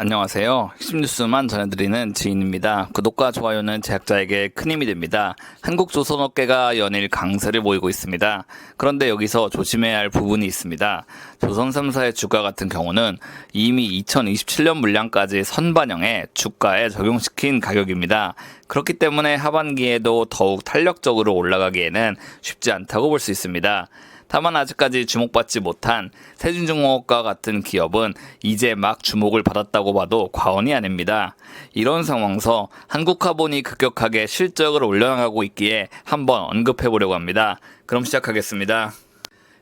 안녕하세요. 핵심 뉴스만 전해드리는 지인입니다. 구독과 좋아요는 제작자에게 큰 힘이 됩니다. 한국 조선업계가 연일 강세를 보이고 있습니다. 그런데 여기서 조심해야 할 부분이 있습니다. 조선 3사의 주가 같은 경우는 이미 2027년 물량까지 선반영해 주가에 적용시킨 가격입니다. 그렇기 때문에 하반기에도 더욱 탄력적으로 올라가기에는 쉽지 않다고 볼 수 있습니다. 다만 아직까지 주목받지 못한 세진중공업과 같은 기업은 이제 막 주목을 받았다고 봐도 과언이 아닙니다. 이런 상황에서 한국화본이 급격하게 실적을 올려나가고 있기에 한번 언급해 보려고 합니다. 그럼 시작하겠습니다.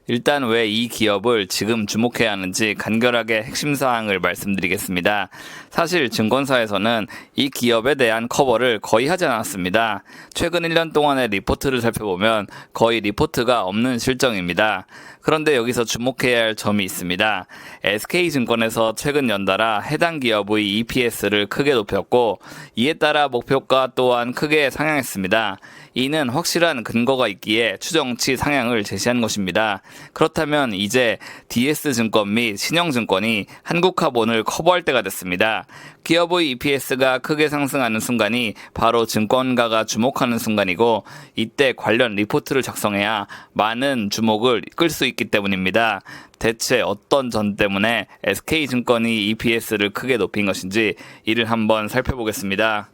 일단 왜 이 기업을 지금 주목해야 하는지 간결하게 핵심 사항을 말씀드리겠습니다. 사실 증권사에서는 이 기업에 대한 커버를 거의 하지 않았습니다. 최근 1년 동안의 리포트를 살펴보면 거의 리포트가 없는 실정입니다. 그런데 여기서 주목해야 할 점이 있습니다. SK증권에서 최근 연달아 해당 기업의 EPS를 크게 높였고 이에 따라 목표가 또한 크게 상향했습니다. 이는 확실한 근거가 있기에 추정치 상향을 제시한 것입니다. 그렇다면 이제 DS증권 및 신영증권이 한국화본을 커버할 때가 됐습니다. 기업의 EPS가 크게 상승하는 순간이 바로 증권가가 주목하는 순간이고 이때 관련 리포트를 작성해야 많은 주목을 끌 수 있기 때문입니다. 대체 어떤 점 때문에 SK증권이 EPS를 크게 높인 것인지 이를 한번 살펴보겠습니다.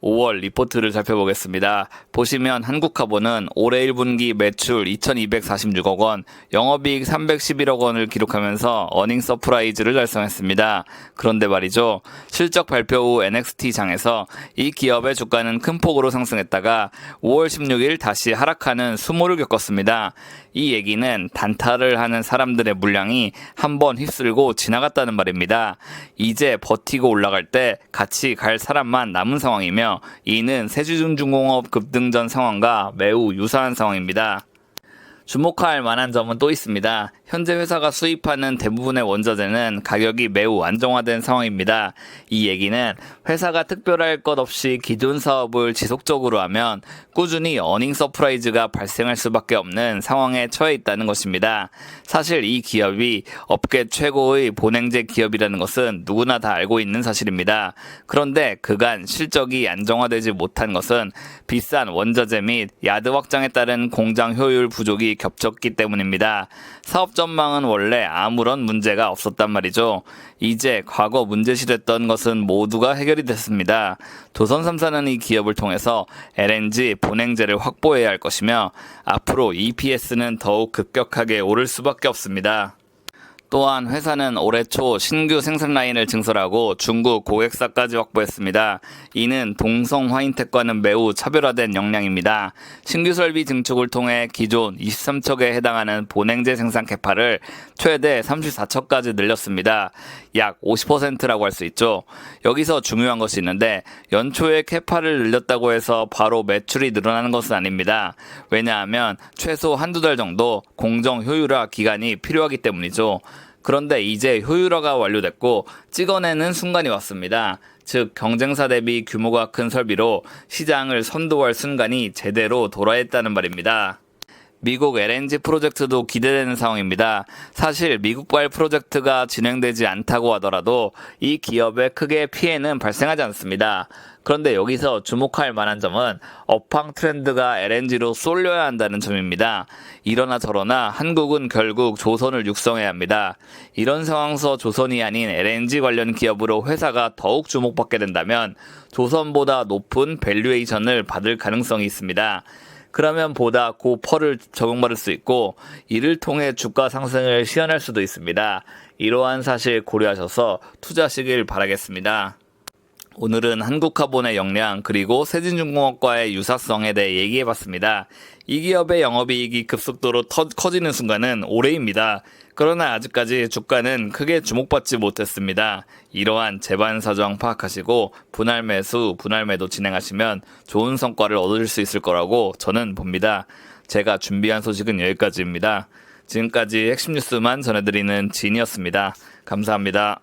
5월 리포트를 살펴보겠습니다. 보시면 한국화본은 올해 1분기 매출 2,246억 원, 영업이익 311억 원을 기록하면서 어닝 서프라이즈를 달성했습니다. 그런데 말이죠. 실적 발표 후 NXT장에서 이 기업의 주가는 큰 폭으로 상승했다가 5월 16일 다시 하락하는 수모를 겪었습니다. 이 얘기는 단타를 하는 사람들의 물량이 한번 휩쓸고 지나갔다는 말입니다. 이제 버티고 올라갈 때 같이 갈 사람만 남은 상황이며 이는 세진중공업 급등전 상황과 매우 유사한 상황입니다. 주목할 만한 점은 또 있습니다. 현재 회사가 수입하는 대부분의 원자재는 가격이 매우 안정화된 상황입니다. 이 얘기는 회사가 특별할 것 없이 기존 사업을 지속적으로 하면 꾸준히 어닝 서프라이즈가 발생할 수밖에 없는 상황에 처해 있다는 것입니다. 사실 이 기업이 업계 최고의 본행제 기업이라는 것은 누구나 다 알고 있는 사실입니다. 그런데 그간 실적이 안정화되지 못한 것은 비싼 원자재 및 야드 확장에 따른 공장 효율 부족이 겹쳤기 때문입니다. 사업 전망은 원래 아무런 문제가 없었단 말이죠. 이제 과거 문제시됐던 것은 모두가 해결이 됐습니다. 조선 3사는 이 기업을 통해서 LNG 본행제를 확보해야 할 것이며 앞으로 EPS는 더욱 급격하게 오를 수밖에 없습니다. 또한 회사는 올해 초 신규 생산 라인을 증설하고 중국 고객사까지 확보했습니다. 이는 동성 화인텍과는 매우 차별화된 역량입니다. 신규 설비 증축을 통해 기존 23척에 해당하는 본행제 생산 캐파를 최대 34척까지 늘렸습니다. 약 50%라고 할 수 있죠. 여기서 중요한 것이 있는데 연초에 캐파를 늘렸다고 해서 바로 매출이 늘어나는 것은 아닙니다. 왜냐하면 최소 한두 달 정도 공정 효율화 기간이 필요하기 때문이죠. 그런데 이제 효율화가 완료됐고 찍어내는 순간이 왔습니다. 즉 경쟁사 대비 규모가 큰 설비로 시장을 선도할 순간이 제대로 도래했다는 말입니다. 미국 LNG 프로젝트도 기대되는 상황입니다. 사실 미국발 프로젝트가 진행되지 않다고 하더라도 이 기업에 크게 피해는 발생하지 않습니다. 그런데 여기서 주목할 만한 점은 업황 트렌드가 LNG로 쏠려야 한다는 점입니다. 이러나 저러나 한국은 결국 조선을 육성해야 합니다. 이런 상황에서 조선이 아닌 LNG 관련 기업으로 회사가 더욱 주목받게 된다면 조선보다 높은 밸류에이션을 받을 가능성이 있습니다. 그러면 보다 고펄을 적용받을 수 있고 이를 통해 주가 상승을 시현할 수도 있습니다. 이러한 사실 고려하셔서 투자하시길 바라겠습니다. 오늘은 한국화본의 역량 그리고 세진중공업과의 유사성에 대해 얘기해봤습니다. 이 기업의 영업이익이 급속도로 커지는 순간은 올해입니다. 그러나 아직까지 주가는 크게 주목받지 못했습니다. 이러한 재반 사정 파악하시고 분할 매수, 분할 매도 진행하시면 좋은 성과를 얻을 수 있을 거라고 저는 봅니다. 제가 준비한 소식은 여기까지입니다. 지금까지 핵심 뉴스만 전해드리는 진이었습니다. 감사합니다.